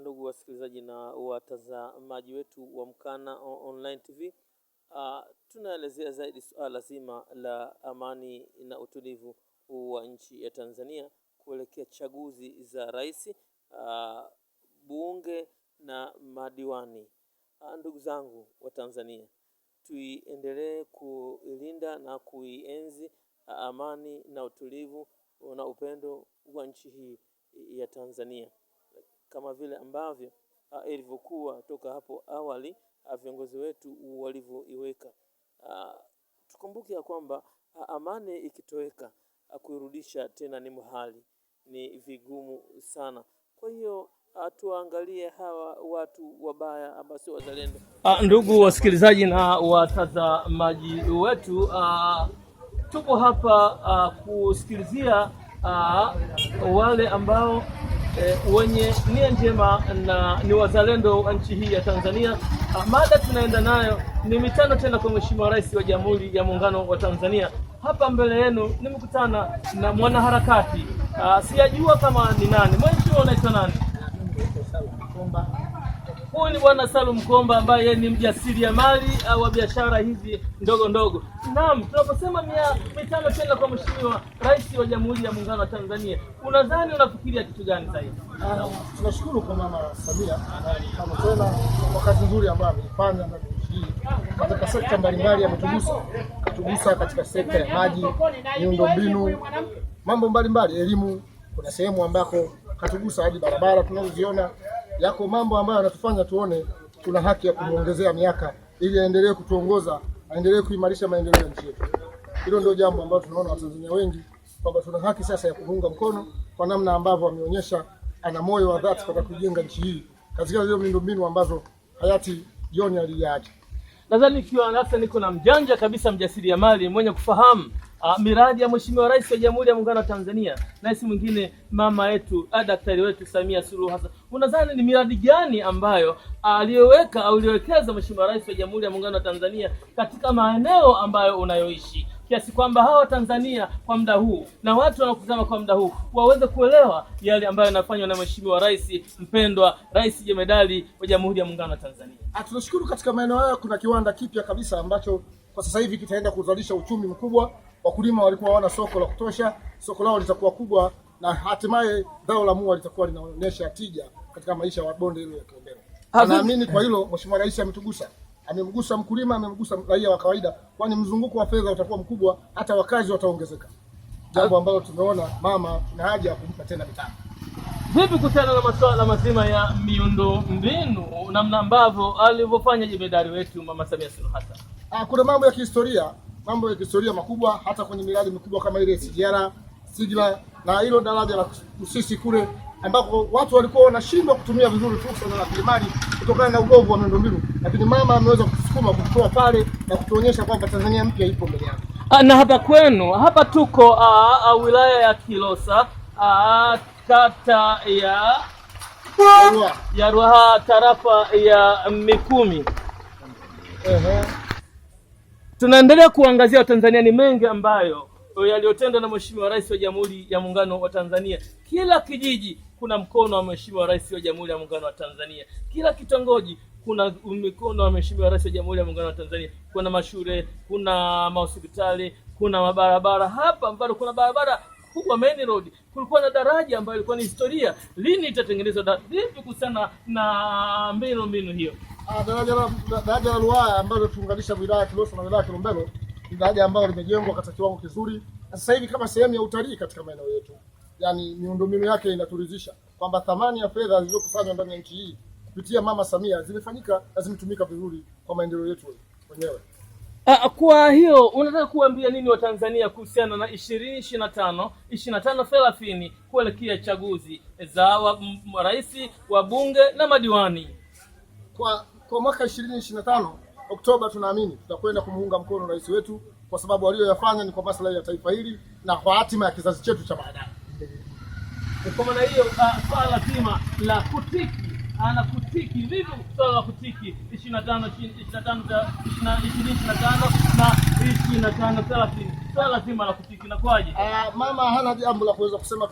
Ndugu wasikilizaji na watazamaji wetu wa Mkana Online TV, tunaelezea zaidi suala zima la amani na utulivu wa nchi ya Tanzania kuelekea chaguzi za rais, bunge na madiwani. Ndugu zangu wa Tanzania, tuiendelee kuilinda na kuienzi amani na utulivu na upendo wa nchi hii ya Tanzania, kama vile ambavyo ilivyokuwa toka hapo awali viongozi wetu walivyoiweka. Tukumbuke ya kwamba amani ikitoweka, kuirudisha tena ni muhali, ni vigumu sana. Kwa hiyo tuangalie hawa watu wabaya ambao sio wazalendo. Ndugu wasikilizaji na watazamaji wetu, tupo hapa kusikilizia wale ambao wenye nia njema na ni wazalendo wa nchi hii ya Tanzania. Mada tunaenda nayo ni mitano tena kwa Mheshimiwa Rais wa Jamhuri ya Muungano wa Tanzania. Hapa mbele yenu nimekutana na mwanaharakati, sijajua kama ni nani. Mheshimiwa, unaitwa nani? Huyu ni Bwana Salum Komba ambaye ni mjasiriamali wa biashara hizi ndogo ndogo. Naam, tunaposema mitano tena kwa Mheshimiwa Rais wa Jamhuri ya Muungano wa Tanzania, unadhani unafikiria kitu gani zaidi? Tunashukuru kwa Mama Samia kama tena kwa kazi nzuri ambayo ameifanya ndani ya nchi hii katika sekta mbalimbali. Katugusa katika sekta ya maji, miundombinu, mambo mbalimbali, elimu. Kuna sehemu ambako katugusa hadi barabara tunazoziona. Yako mambo ambayo yanatufanya tuone tuna haki ya kumuongezea miaka ili aendelee kutuongoza, aendelee kuimarisha maendeleo ya nchi yetu. Hilo ndio jambo ambalo tunaona Watanzania wengi kwamba tuna haki sasa ya kuunga mkono kwa namna ambavyo ameonyesha ana moyo wa dhati katika kujenga nchi hii katika hizo miundombinu ambazo hayati John aliacha. Nadhani ikiwa sasa niko na mjanja kabisa, mjasiriamali mwenye kufahamu miradi ya Mheshimiwa Rais wa Jamhuri ya Muungano wa Tanzania na si mwingine mama yetu, daktari wetu Samia Suluhu Hassan. Unadhani ni miradi gani ambayo aliyoweka au aliyowekeza Mheshimiwa Rais wa Jamhuri ya Muungano wa Tanzania katika maeneo ambayo unayoishi, kiasi kwamba hawa Tanzania kwa muda huu na watu wanakutana kwa muda huu waweze kuelewa yale ambayo yanafanywa na Mheshimiwa Rais mpendwa, Rais Jemedali wa Jamhuri ya Muungano wa Tanzania? Tunashukuru katika maeneo haya kuna kiwanda kipya kabisa ambacho kwa sasa hivi kitaenda kuzalisha uchumi mkubwa. Wakulima walikuwa hawana soko la kutosha, soko lao litakuwa kubwa na hatimaye zao la mua litakuwa linaonyesha tija katika maisha ya bonde hilo la Kilombero. Naamini kwa hilo Mheshimiwa Rais ametugusa. Amemgusa mkulima, amemgusa raia wa kawaida, kwani mzunguko wa fedha utakuwa mkubwa, hata wakazi wataongezeka. Jambo ambalo tumeona mama tuna haja ya kumpa tena mitano. Vipi kutana na masuala mazima ya miundombinu namna ambavyo alivyofanya Jemedari wetu Mama Samia Suluhu Hassan? Kuna mambo ya kihistoria makubwa, hata kwenye miradi mikubwa kama ile SGR, Sigla na hilo daraja la Busisi kule ambako watu walikuwa wanashindwa kutumia vizuri fursa za rasilimali kutokana na ubovu wa miundombinu, lakini mama ameweza kusukuma kutoa pale na kutuonyesha kwamba Tanzania mpya ipo mbele yake. Na hapa kwenu, hapa tuko wilaya ya Kilosa, kata ya Ruaha, tarafa ya Mikumi. Tunaendelea kuangazia Watanzania ni mengi ambayo yaliyotendwa na Mheshimiwa Rais wa Jamhuri ya Muungano wa Tanzania. Kila kijiji kuna mkono wa Mheshimiwa Rais wa Jamhuri ya Muungano wa Tanzania. Kila kitongoji kuna mikono wa Mheshimiwa Rais wa Jamhuri ya Muungano wa Tanzania. Kuna mashule, kuna mahospitali, kuna mabarabara. Hapa mfano kuna barabara kubwa main road. Kulikuwa na daraja ambayo ilikuwa ni historia. Lini itatengenezwa? Vipi kuhusiana na mbinu hiyo? Daraja la Ruaha ambalo tuunganisha wilaya ya Kilosa na wilaya ya Kilombero ni daraja ambalo limejengwa katika kiwango kizuri. Sasa hivi kama sehemu ya utalii katika maeneo yetu. Yaani miundombinu yake inaturidhisha kwamba thamani ya fedha zilizokusanywa ndani ya nchi hii kupitia Mama Samia zimefanyika na zimetumika vizuri kwa maendeleo yetu wenyewe. Kwa hiyo unataka kuambia nini wa Tanzania kuhusiana na 25-30 kuelekea chaguzi za rais, wa bunge na madiwani? Kwa mwaka 2025 Oktoba, tunaamini tutakwenda kumuunga mkono rais wetu kwa sababu aliyoyafanya ni kwa maslahi ya taifa hili na kwa hatima ya kizazi chetu cha baadaye. Kwa maana hiyo swala zima la kutiki vipi swala la kutiki 25 na 25-30 swala zima la kutiki na kwaje? Mama hana jambo la kuweza kusema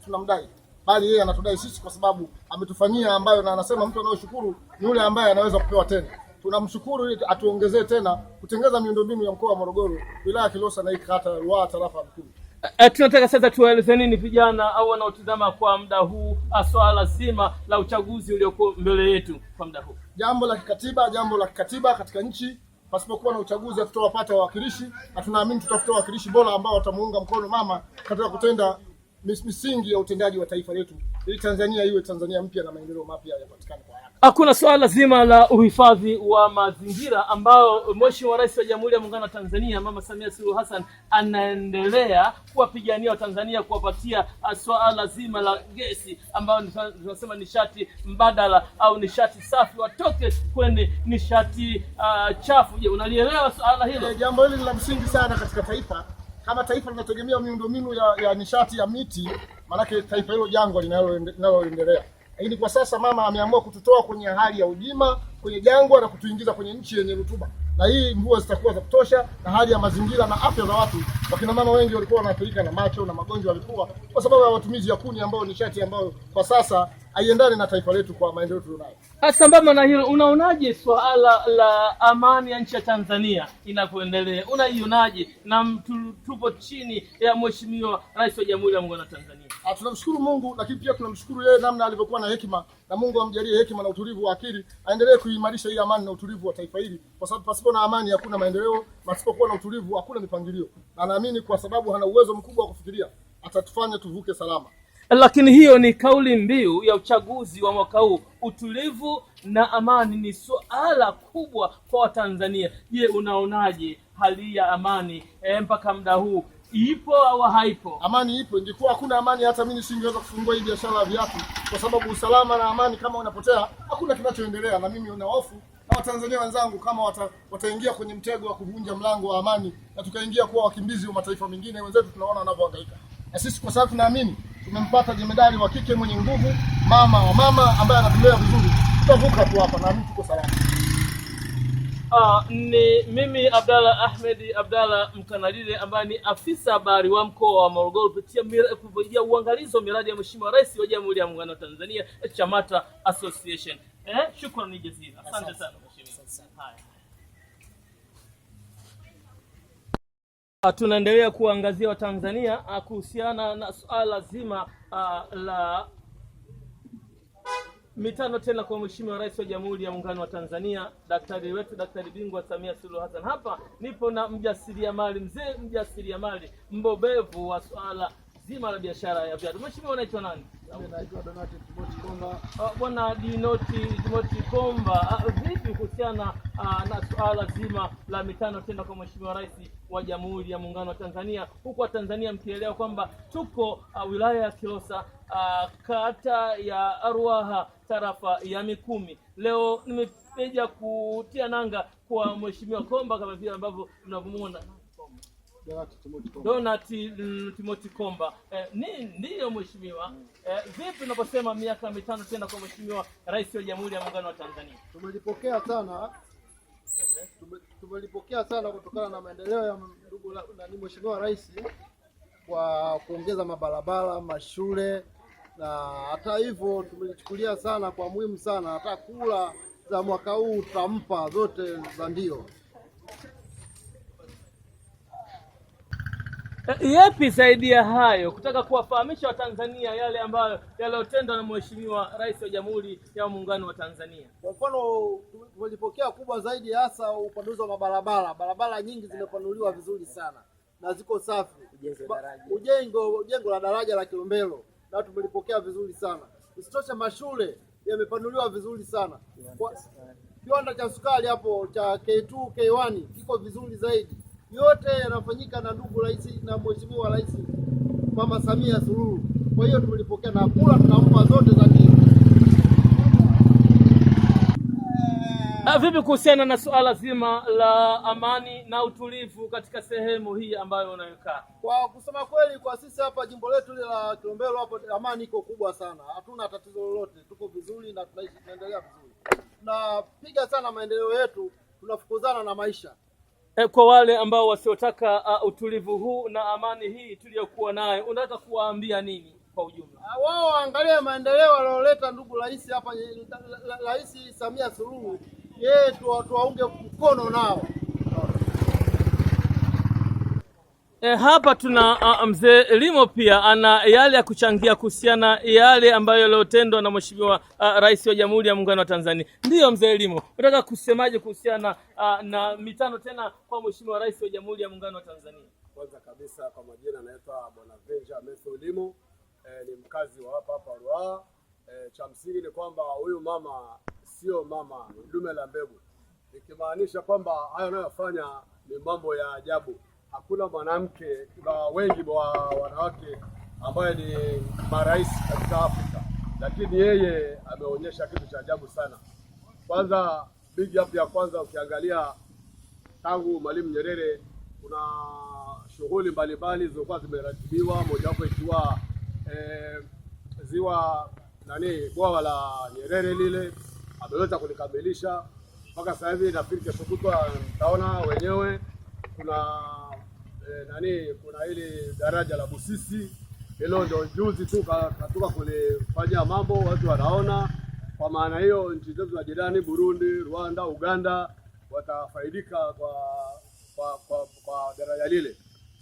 tunamdai. bali yeye anatudai sisi kwa sababu ametufanyia ambayo, na anasema mtu anayoshukuru ni yule ambaye anaweza kupewa tena. Tunamshukuru ili atuongezee tena kutengeneza miundombinu ya mkoa wa Morogoro, wilaya Kilosa na kata ya Ruaha, tarafa ya Mikumi. Tunataka sasa tuwaeleze nini vijana au wanaotazama kwa muda huu swala zima la uchaguzi ulioko mbele yetu kwa muda huu? Jambo la kikatiba katika nchi, pasipokuwa na uchaguzi hatutawapata wawakilishi, na tunaamini tutafuta wawakilishi bora ambao watamuunga mkono mama katika kutenda misingi ya utendaji wa taifa letu, ili Tanzania iwe Tanzania mpya na maendeleo mapya yapatikane kwa haraka. Hakuna swala zima la uhifadhi wa mazingira ambao Mheshimiwa Rais wa Jamhuri ya Muungano wa Tanzania Mama Samia Suluhu Hassan anaendelea kuwapigania Watanzania, kuwapatia swala zima la gesi ambayo tunasema nishati mbadala au nishati safi, watoke kwenye nishati chafu. Je, unalielewa swala hilo? Jambo hili ni la msingi sana katika taifa. Kama taifa linategemea miundombinu ya nishati ya miti, maanake taifa hilo jangwa linaloendelea. Lakini kwa sasa mama ameamua kututoa kwenye hali ya ujima, kwenye jangwa, na kutuingiza kwenye nchi yenye rutuba. Na hii mvua zitakuwa za kutosha, na hali ya mazingira na afya za watu. Wakina mama wengi walikuwa wanaathirika na macho na magonjwa ya vifua kwa sababu ya matumizi ya kuni, ambayo nishati ambayo kwa sasa haiendani na taifa letu kwa maendeleo tulionayo. Sambamba na hilo, unaonaje swala la amani ya nchi ya Tanzania inapoendelea? Unaionaje? Na tupo chini ya Mheshimiwa Rais wa Jamhuri ya Muungano wa Tanzania. Tunamshukuru Mungu, lakini pia tunamshukuru yeye namna alivyokuwa na hekima, na Mungu amjalie hekima na utulivu wa akili, aendelee kuimarisha hii amani na utulivu wa taifa hili, kwa sababu pasipo na amani hakuna maendeleo, pasipokuwa na utulivu hakuna mipangilio. Na naamini kwa sababu hana uwezo mkubwa wa kufikiria, atatufanya tuvuke salama. Lakini hiyo ni kauli mbiu ya uchaguzi wa mwaka huu. Utulivu na amani ni suala kubwa kwa Watanzania. Je, unaonaje hali ya amani mpaka muda huu? Ipo au haipo? Amani ipo. Ingekuwa hakuna amani, hata mimi nisingeweza kufungua hii biashara ya viatu, kwa sababu usalama na amani kama unapotea, hakuna kinachoendelea. Na mimi nina hofu na Watanzania wenzangu kama wataingia kwenye mtego wa kuvunja mlango wa amani, na tukaingia kuwa wakimbizi wa mataifa mengine. Wenzetu tunaona wanavyohangaika, na sisi kwa sababu tunaamini tumempata jemedari wa kike mwenye nguvu, mama ambaye anatulea vizuri, tutavuka tu hapa na mimi tuko salama. Ni mimi Abdalla Ahmed Abdalla Mkanalile, ambaye ni afisa habari wa mkoa wa Morogoro kupitia uangalizi wa miradi ya Mheshimiwa Rais wa Jamhuri ya Muungano wa Tanzania, Chamata Association. Shukrani jazila. Asante sana mheshimiwa. Haya. Tunaendelea kuangazia Watanzania kuhusiana na suala zima la mitano tena kwa Mheshimiwa Rais wa Jamhuri ya Muungano wa Tanzania, daktari wetu, daktari bingwa Samia Suluhu Hassan. Hapa nipo na mjasiriamali mbobevu wa suala zima la biashara ya viatu. Mheshimiwa, unaitwa nani? Naitwa Donati Timothy Komba. Bwana Timothy Komba, vipi kuhusiana na suala zima la mitano tena kwa Mheshimiwa Rais wa Jamhuri ya Muungano wa Tanzania, huku wa Tanzania mkielewa kwamba tuko wilaya ya Kilosa, kata ya Ruaha, tarafa ya Mikumi. Leo nimekuja kutia nanga kwa Mheshimiwa Komba kama vile ambavyo mnavyomuona. Donati Timothy Komba. Ndiyo mheshimiwa. Vipi unaposema miaka mitano tena kwa Mheshimiwa Rais wa Jamhuri ya Muungano wa Tanzania? Tumelipokea sana kutokana na maendeleo ya ndugu na Mheshimiwa Rais kwa kuongeza mabarabara, mashule, na hata hivyo tumelichukulia sana kwa muhimu sana. Hata kula za mwaka huu tutampa zote za ndio. Yapi zaidi ya hayo, kutaka kuwafahamisha Watanzania yale ambayo yaliyotendwa na Mheshimiwa Rais wa Jamhuri ya Muungano wa Tanzania? Kwa mfano, tumelipokea kubwa zaidi hasa upanuzi wa mabarabara. Barabara nyingi zimepanuliwa vizuri sana na ziko safi. Ujengo la daraja la Kilombero na tumelipokea vizuri sana. Isitoshe, mashule yamepanuliwa vizuri sana. Kiwanda cha sukari hapo cha K2 K1 kiko vizuri zaidi. Yote yanafanyika na ndugu rais na Mheshimiwa Rais Mama Samia Suluhu. Kwa hiyo tumelipokea na kula tutampa zote za ndio. Vipi kuhusiana na suala zima la amani na utulivu katika sehemu hii ambayo unayokaa? Kwa kusema kweli, kwa sisi hapa jimbo letu la Kilombero hapo amani iko kubwa sana. Hatuna tatizo lolote. Tuko vizuri na tunaendelea vizuri. Tunapiga sana maendeleo yetu, tunafukuzana na maisha. Kwa wale ambao wasiotaka utulivu huu na amani hii tuliyokuwa nayo, unataka kuwaambia nini? kwa ujumla. Wao waangalie maendeleo aliyoleta ndugu rais hapa, Rais Samia Suluhu, yeye tuwaunge mkono nao. Hapa tuna mzee Limo pia ana yale ya kuchangia kuhusiana yale ambayo yaliyotendwa na Mheshimiwa Rais wa Jamhuri ya Muungano wa Tanzania. Ndiyo mzee Limo, unataka kusemaje kuhusiana na mitano tena kwa Mheshimiwa Rais wa Jamhuri ya Muungano wa Tanzania? Kwanza kabisa kwa majina naitwa Bwana Venja Metho Limo, ni mkazi wa hapa Ruaha. Cha msingi ni kwamba huyu mama sio mama, ni dume la mbegu, ikimaanisha kwamba hayo anayofanya ni mambo ya ajabu. Hakuna mwanamke na wengi wa wanawake ambaye ni marais katika Afrika, lakini yeye ameonyesha kitu cha ajabu sana. Kwanza big up ya kwanza, ukiangalia tangu Mwalimu Nyerere kuna shughuli mbalimbali zilizokuwa zimeratibiwa, mojawapo ikiwa bwawa la Nyerere lile ameweza kulikamilisha mpaka sasa hivi. Nafikiri kesho kutwa mtaona wenyewe kuna kuna hili daraja la Busisi, hilo ndio juzi tu katoka kulifanya mambo, watu wanaona. Kwa maana hiyo nchi zetu za jirani Burundi, Rwanda, Uganda watafaidika kwa daraja lile,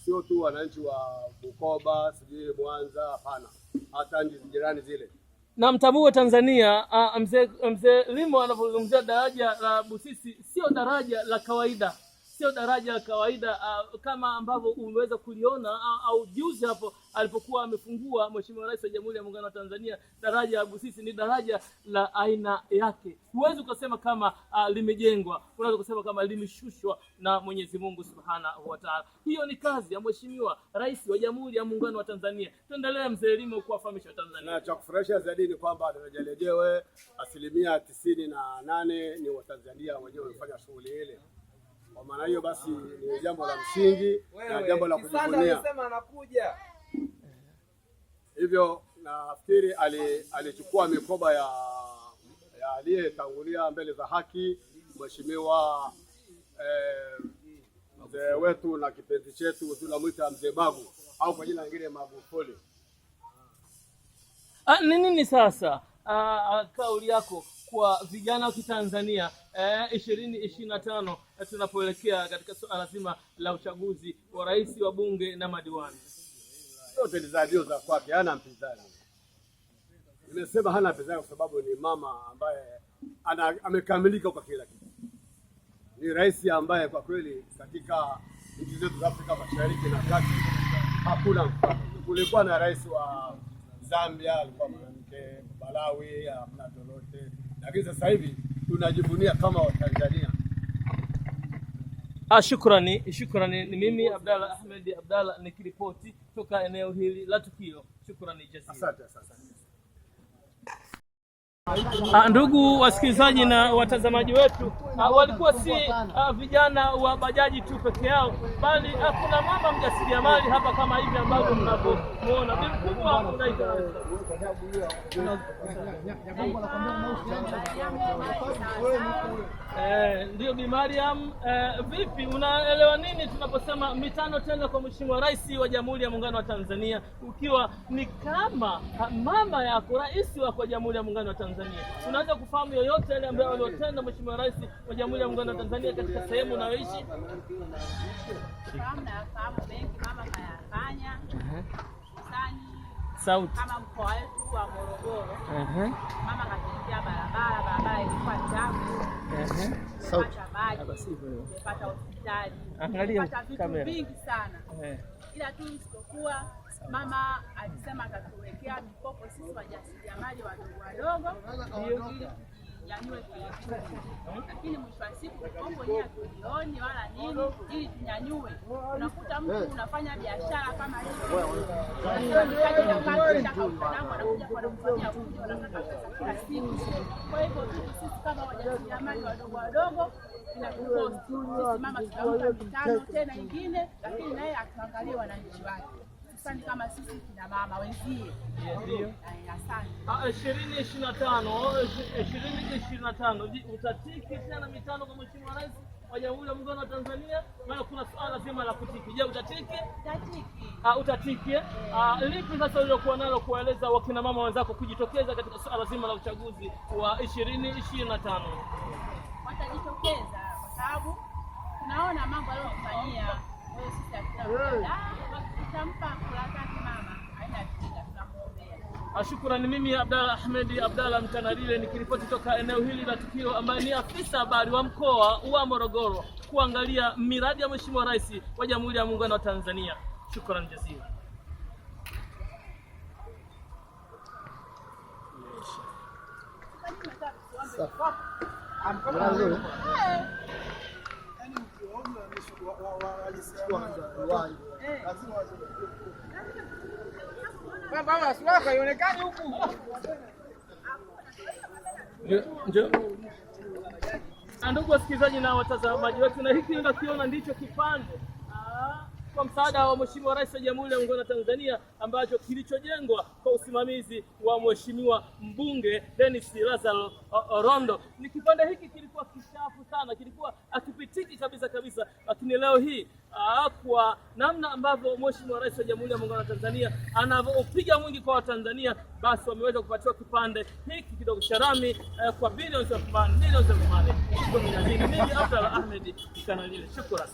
sio tu wananchi wa Bukoba, sijui Mwanza, hapana, hata nchi jirani zile. Na mtambue Tanzania, mzee Limo anapozungumzia daraja la Busisi, sio daraja la kawaida, sio daraja la kawaida kama ambavyo umeweza kuliona au juzi hapo alipokuwa amefungua Mheshimiwa Rais wa Jamhuri ya Muungano wa Tanzania. Daraja la Busisi ni daraja la aina yake. Huwezi ukasema kama limejengwa, unaweza kusema kama limeshushwa na Mwenyezi Mungu Subhanahu wa Ta'ala. Hiyo ni kazi ya Mheshimiwa Rais wa Jamhuri ya Muungano wa Tanzania. Tuendelee mzee Limo kuwafahamisha Tanzania. Na cha kufurahisha zaidi ni kwamba daraja lenyewe 98% ni Watanzania wenyewe wamefanya shughuli ile. Kwa maana hiyo basi ni jambo la msingi na jambo la kujivunia. Hivyo nafikiri alichukua mikoba ya aliyetangulia mbele za haki, Mheshimiwa mzee wetu na kipenzi chetu tunamwita Mzee Magu au kwa jina lingine Magufuli. Nini sasa kauli yako kwa vijana wa Kitanzania 2025 tunapoelekea katika suala zima la uchaguzi wa rais, wa bunge na madiwani? Yote ni zadio za kwake, hana mpinzani. Nimesema hana mpinzani kwa sababu ni mama ambaye amekamilika kwa kila kitu. Ni rais ambaye kwa kweli katika nchi zetu za Afrika Mashariki na Kati hakuna mfano. Kulikuwa na rais wa Zambia alikuwa mwanamke, Malawi hamna lolote, lakini sasa hivi tunajivunia kama Watanzania. Shukrani. Ni mimi Abdalla Ahmed Abdalla nikiripoti toka eneo hili la tukio. Shukrani jazila. Asante. Ndugu wasikilizaji na watazamaji wetu, walikuwa si vijana wa bajaji tu peke yao, bali kuna mama mjasiriamali hapa kama hivi ambavyo mnapomuona. Bi mkubwa unaitwa ndio Bi Mariam. Vipi, unaelewa nini tunaposema mitano tena kwa Mheshimiwa Rais wa Jamhuri ya Muungano wa Tanzania, ukiwa ni kama mama yako, rais wako wa Jamhuri ya Muungano wa Tanzania? Unaweza kufahamu yoyote yale ambayo aliotenda Mheshimiwa Rais wa Jamhuri ya Muungano wa Tanzania katika sehemu unayoishi? Fahamu mengi mama kayafanya. Sauti. Kama mkoa wetu wa Morogoro. Mama katengeneza barabara ilikuwa chafu. Sauti. Tumepata hospitali. Tumepata vitu vingi sana. Ila tu isipokuwa mama alisema atatuwekea mikopo sisi wajasiriamali wadogo ili tunyanyue kiuchumi. Lakini mwisho wa siku mikopo yenyewe hatuioni wala nini ili tunyanyue. Unakuta mtu unafanya biashara kama hiyo, kila siku. Kwa hivyo sisi kama wajasiriamali wadogo inatukosti. Sisi mama tutampa mitano tena ingine, lakini naye atuangalie wananchi wake. hususani kama sisi kina mama wenzie. Ndio. Asante. 2025 utatiki tena mitano kwa Mheshimiwa Rais wa Jamhuri ya Muungano wa Tanzania, maana kuna swala zima la kutiki. Je, utatiki? Utatiki. Utatiki. Lipi sasa uliokuwa nalo kueleza wakina mama wenzako kujitokeza katika swala zima la uchaguzi wa 2025? Watajitokeza kwa sababu tunaona mambo aliyofanyia. Wewe sisi tutampa kura zake mama. Haina shida, tunamuombea. Shukrani. Mimi Abdalla Ahmed Abdalla Mtanalile nikiripoti toka eneo hili la tukio, ambaye ni afisa habari wa mkoa wa Morogoro kuangalia miradi ya Mheshimiwa Rais wa Jamhuri ya Muungano wa Tanzania. Shukrani jazila. Ndugu wasikilizaji na watazamaji wetu, na hiki unakiona ndicho kipande kwa msaada wa Mheshimiwa Rais wa Jamhuri ya Muungano wa Tanzania ambacho kilichojengwa kwa usimamizi wa Mheshimiwa mbunge Dennis Lazaro Rondo. Ni kipande hiki kilikuwa kichafu sana, kilikuwa akipitiki kabisa, lakini leo hii kwa namna ambavyo Mheshimiwa Rais wa Jamhuri ya Muungano wa Tanzania anavyopiga mwingi kwa Watanzania, basi wameweza kupatiwa kipande hiki kidogo cha rami kwa bilioni za fedha. Mimi Abdalla Ahmed Mtanalile. Shukrani.